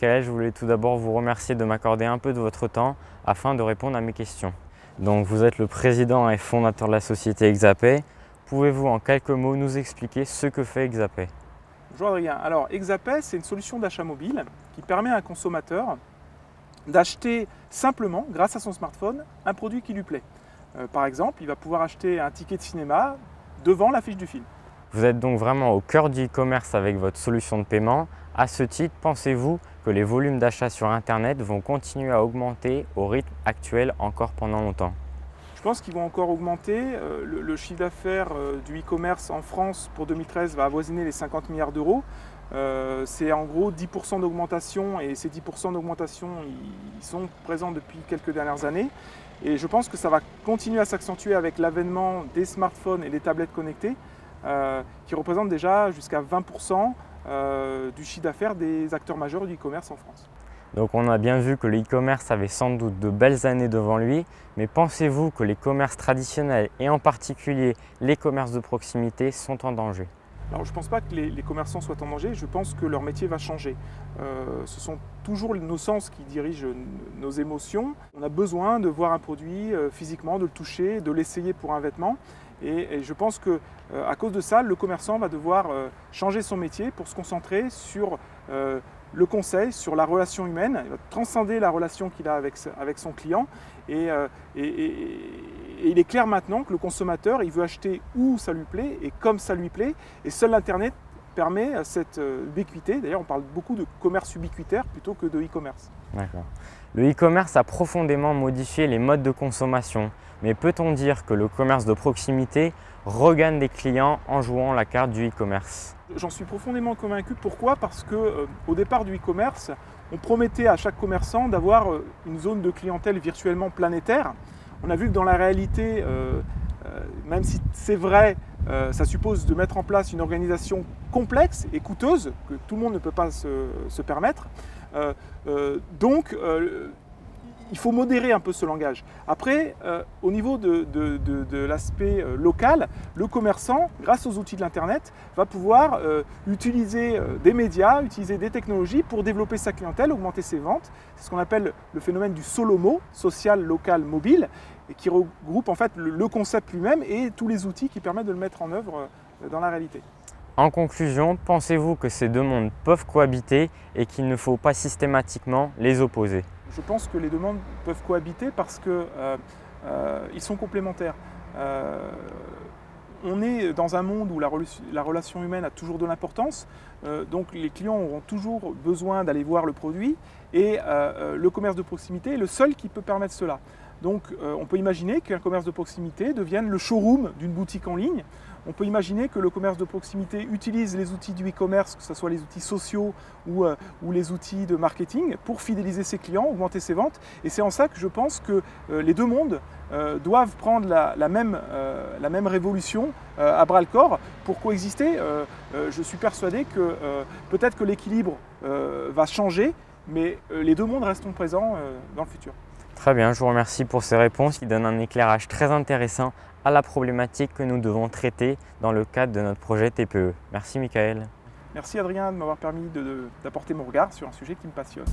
Michael, je voulais tout d'abord vous remercier de m'accorder un peu de votre temps afin de répondre à mes questions. Donc vous êtes le président et fondateur de la société Exapay. Pouvez-vous en quelques mots nous expliquer ce que fait Exapay? Bonjour Adrien. Alors Exapay, c'est une solution d'achat mobile qui permet à un consommateur d'acheter simplement, grâce à son smartphone, un produit qui lui plaît. Par exemple, il va pouvoir acheter un ticket de cinéma devant l'affiche du film. Vous êtes donc vraiment au cœur du e-commerce avec votre solution de paiement. À ce titre, pensez-vous que les volumes d'achat sur Internet vont continuer à augmenter au rythme actuel encore pendant longtemps? Je pense qu'ils vont encore augmenter. Le chiffre d'affaires du e-commerce en France pour 2013 va avoisiner les 50 milliards d'euros. C'est en gros 10% d'augmentation et ces 10% d'augmentation, ils sont présents depuis quelques dernières années. Et je pense que ça va continuer à s'accentuer avec l'avènement des smartphones et des tablettes connectées qui représentent déjà jusqu'à 20% du chiffre d'affaires des acteurs majeurs du e-commerce en France. Donc on a bien vu que le e-commerce avait sans doute de belles années devant lui, mais pensez-vous que les commerces traditionnels et en particulier les commerces de proximité sont en danger? Alors je ne pense pas que les commerçants soient en danger, je pense que leur métier va changer. Ce sont toujours nos sens qui dirigent nos émotions. On a besoin de voir un produit physiquement, de le toucher, de l'essayer pour un vêtement. Et je pense qu'à cause de ça, le commerçant va devoir changer son métier pour se concentrer sur le conseil, sur la relation humaine. Il va transcender la relation qu'il a avec son client. Et il est clair maintenant que le consommateur, il veut acheter où ça lui plaît et comme ça lui plaît. Et seul l'Internet permet cette ubiquité. D'ailleurs, on parle beaucoup de commerce ubiquitaire plutôt que de e-commerce. D'accord. Le e-commerce a profondément modifié les modes de consommation. Mais peut-on dire que le commerce de proximité regagne des clients en jouant la carte du e-commerce? J'en suis profondément convaincu. Pourquoi? Parce qu'au départ du e-commerce, on promettait à chaque commerçant d'avoir une zone de clientèle virtuellement planétaire. On a vu que dans la réalité, même si c'est vrai, ça suppose de mettre en place une organisation complexe et coûteuse que tout le monde ne peut pas se permettre. Il faut modérer un peu ce langage. Après, au niveau de l'aspect local, le commerçant, grâce aux outils de l'Internet, va pouvoir utiliser des médias, utiliser des technologies pour développer sa clientèle, augmenter ses ventes. C'est ce qu'on appelle le phénomène du SOLOMO, social, local, mobile, et qui regroupe en fait le concept lui-même et tous les outils qui permettent de le mettre en œuvre dans la réalité. En conclusion, pensez-vous que ces deux mondes peuvent cohabiter et qu'il ne faut pas systématiquement les opposer? Je pense que les deux mondes peuvent cohabiter parce qu'ils sont complémentaires. On est dans un monde où la relation humaine a toujours de l'importance, donc les clients auront toujours besoin d'aller voir le produit et le commerce de proximité est le seul qui peut permettre cela. Donc on peut imaginer qu'un commerce de proximité devienne le showroom d'une boutique en ligne. On peut imaginer que le commerce de proximité utilise les outils du e-commerce, que ce soit les outils sociaux ou les outils de marketing, pour fidéliser ses clients, augmenter ses ventes. Et c'est en ça que je pense que les deux mondes doivent prendre la même révolution à bras-le-corps pour coexister. Je suis persuadé que peut-être que l'équilibre va changer, mais les deux mondes resteront présents dans le futur. Très bien, je vous remercie pour ces réponses qui donnent un éclairage très intéressant à la problématique que nous devons traiter dans le cadre de notre projet TPE. Merci Michael. Merci Adrien de m'avoir permis d'apporter mon regard sur un sujet qui me passionne.